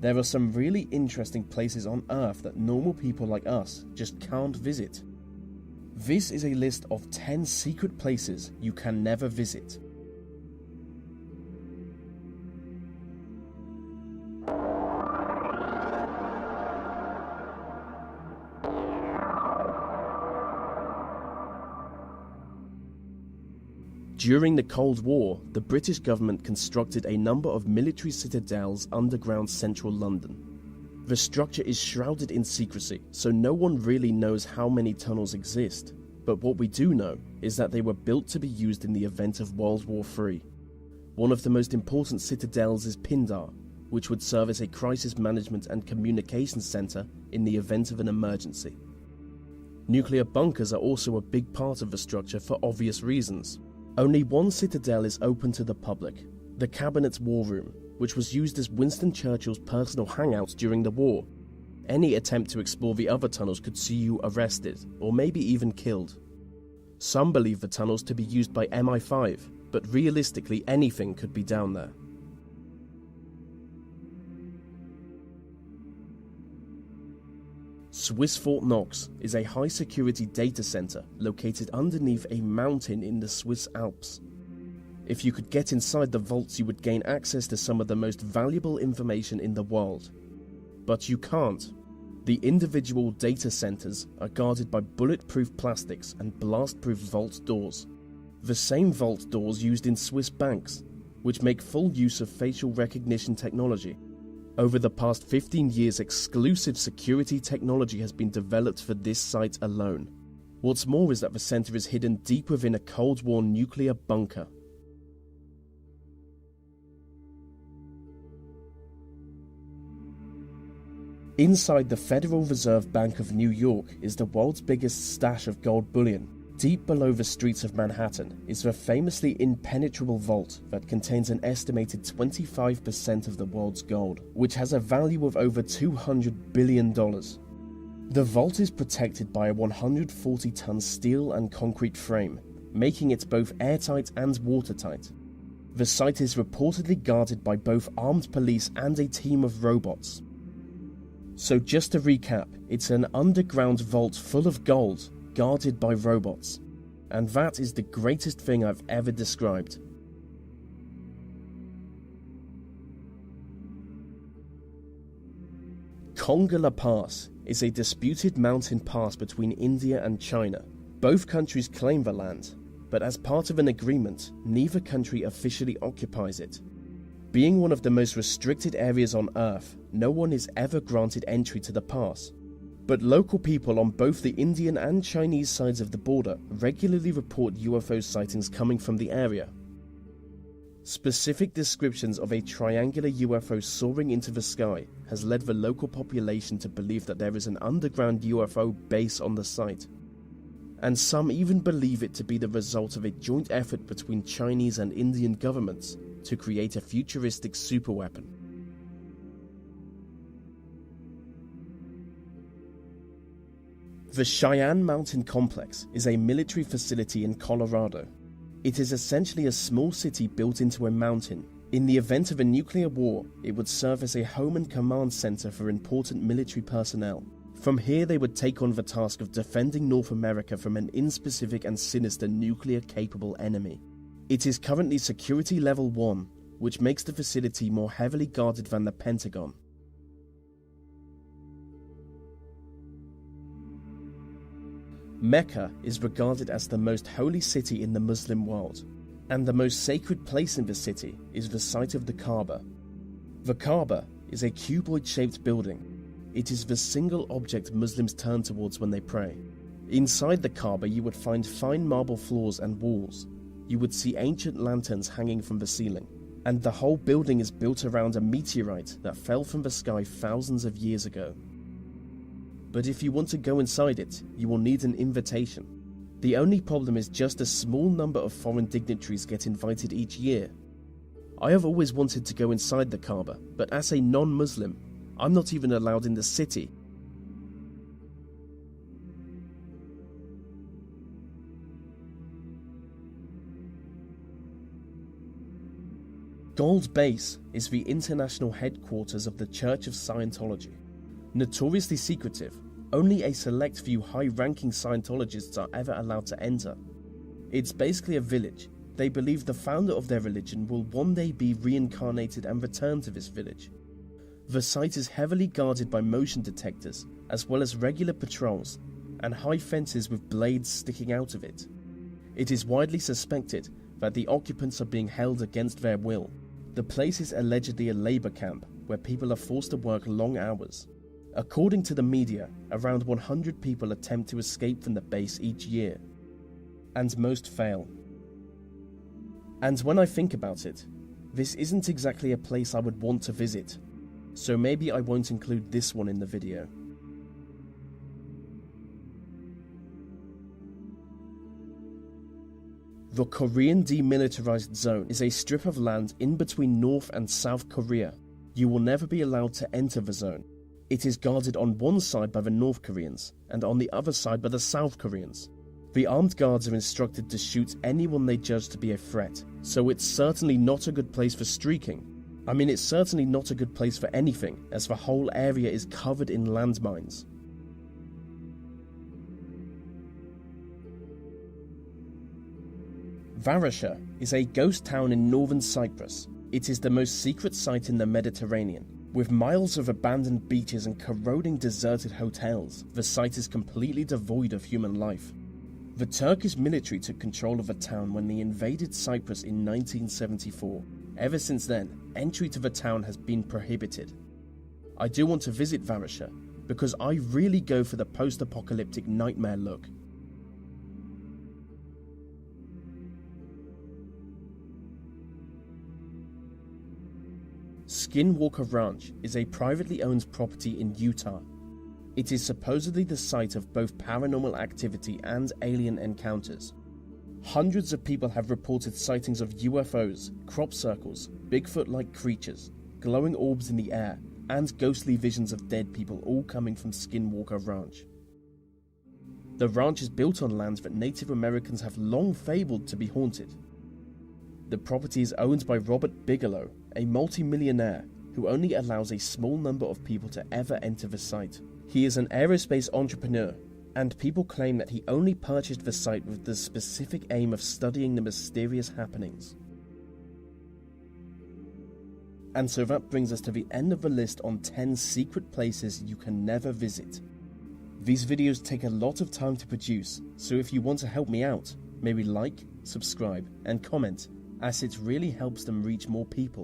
There are some really interesting places on Earth that normal people like us just can't visit. This is a list of 10 secret places you can never visit. During the Cold War, the British government constructed a number of military citadels underground central London. The structure is shrouded in secrecy, so no one really knows how many tunnels exist. But what we do know is that they were built to be used in the event of World War III. One of the most important citadels is Pindar, which would serve as a crisis management and communications center in the event of an emergency. Nuclear bunkers are also a big part of the structure for obvious reasons. Only one citadel is open to the public, the Cabinet's War Room, which was used as Winston Churchill's personal hangout during the war. Any attempt to explore the other tunnels could see you arrested, or maybe even killed. Some believe the tunnels to be used by MI5, but realistically anything could be down there. Swiss Fort Knox is a high-security data center located underneath a mountain in the Swiss Alps. If you could get inside the vaults, you would gain access to some of the most valuable information in the world. But you can't. The individual data centers are guarded by bulletproof plastics and blast-proof vault doors. The same vault doors used in Swiss banks, which make full use of facial recognition technology. Over the past 15 years, exclusive security technology has been developed for this site alone. What's more is that the center is hidden deep within a Cold War nuclear bunker. Inside the Federal Reserve Bank of New York is the world's biggest stash of gold bullion. Deep below the streets of Manhattan is the famously impenetrable vault that contains an estimated 25% of the world's gold, which has a value of over $200 billion. The vault is protected by a 140-ton steel and concrete frame, making it both airtight and watertight. The site is reportedly guarded by both armed police and a team of robots. So just to recap, it's an underground vault full of gold, guarded by robots. And that is the greatest thing I've ever described. Khonga Pass is a disputed mountain pass between India and China. Both countries claim the land, but as part of an agreement, neither country officially occupies it. Being one of the most restricted areas on Earth, no one is ever granted entry to the pass. But local people on both the Indian and Chinese sides of the border regularly report UFO sightings coming from the area. Specific descriptions of a triangular UFO soaring into the sky has led the local population to believe that there is an underground UFO base on the site. And some even believe it to be the result of a joint effort between Chinese and Indian governments to create a futuristic superweapon. The Cheyenne Mountain Complex is a military facility in Colorado. It is essentially a small city built into a mountain. In the event of a nuclear war, it would serve as a home and command center for important military personnel. From here, they would take on the task of defending North America from an inspecific and sinister nuclear-capable enemy. It is currently Security Level 1, which makes the facility more heavily guarded than the Pentagon. Mecca is regarded as the most holy city in the Muslim world, and the most sacred place in the city is the site of the Kaaba. The Kaaba is a cuboid-shaped building. It is the single object Muslims turn towards when they pray. Inside the Kaaba you would find fine marble floors and walls. You would see ancient lanterns hanging from the ceiling, and the whole building is built around a meteorite that fell from the sky thousands of years ago. But if you want to go inside it, you will need an invitation. The only problem is just a small number of foreign dignitaries get invited each year. I have always wanted to go inside the Kaaba, but as a non-Muslim, I'm not even allowed in the city. Gold Base is the international headquarters of the Church of Scientology. Notoriously secretive, only a select few high-ranking Scientologists are ever allowed to enter. It's basically a village. They believe the founder of their religion will one day be reincarnated and return to this village. The site is heavily guarded by motion detectors, as well as regular patrols, and high fences with blades sticking out of it. It is widely suspected that the occupants are being held against their will. The place is allegedly a labour camp where people are forced to work long hours. According to the media, around 100 people attempt to escape from the base each year, and most fail. And when I think about it, this isn't exactly a place I would want to visit, so maybe I won't include this one in the video. The Korean Demilitarized Zone is a strip of land in between North and South Korea. You will never be allowed to enter the zone. It is guarded on one side by the North Koreans and on the other side by the South Koreans. The armed guards are instructed to shoot anyone they judge to be a threat, so it's certainly not a good place for streaking. I mean, it's certainly not a good place for anything, as the whole area is covered in landmines. Varasha is a ghost town in northern Cyprus. It is the most secret site in the Mediterranean. With miles of abandoned beaches and corroding deserted hotels, the site is completely devoid of human life. The Turkish military took control of the town when they invaded Cyprus in 1974. Ever since then, entry to the town has been prohibited. I do want to visit Varasha, because I really go for the post-apocalyptic nightmare look. Skinwalker Ranch is a privately owned property in Utah. It is supposedly the site of both paranormal activity and alien encounters. Hundreds of people have reported sightings of UFOs, crop circles, Bigfoot-like creatures, glowing orbs in the air, and ghostly visions of dead people, all coming from Skinwalker Ranch. The ranch is built on lands that Native Americans have long fabled to be haunted. The property is owned by Robert Bigelow, a multi-millionaire who only allows a small number of people to ever enter the site. He is an aerospace entrepreneur, and people claim that he only purchased the site with the specific aim of studying the mysterious happenings. And so that brings us to the end of the list on 10 secret places you can never visit. These videos take a lot of time to produce, so if you want to help me out, maybe like, subscribe, and comment, as it really helps them reach more people.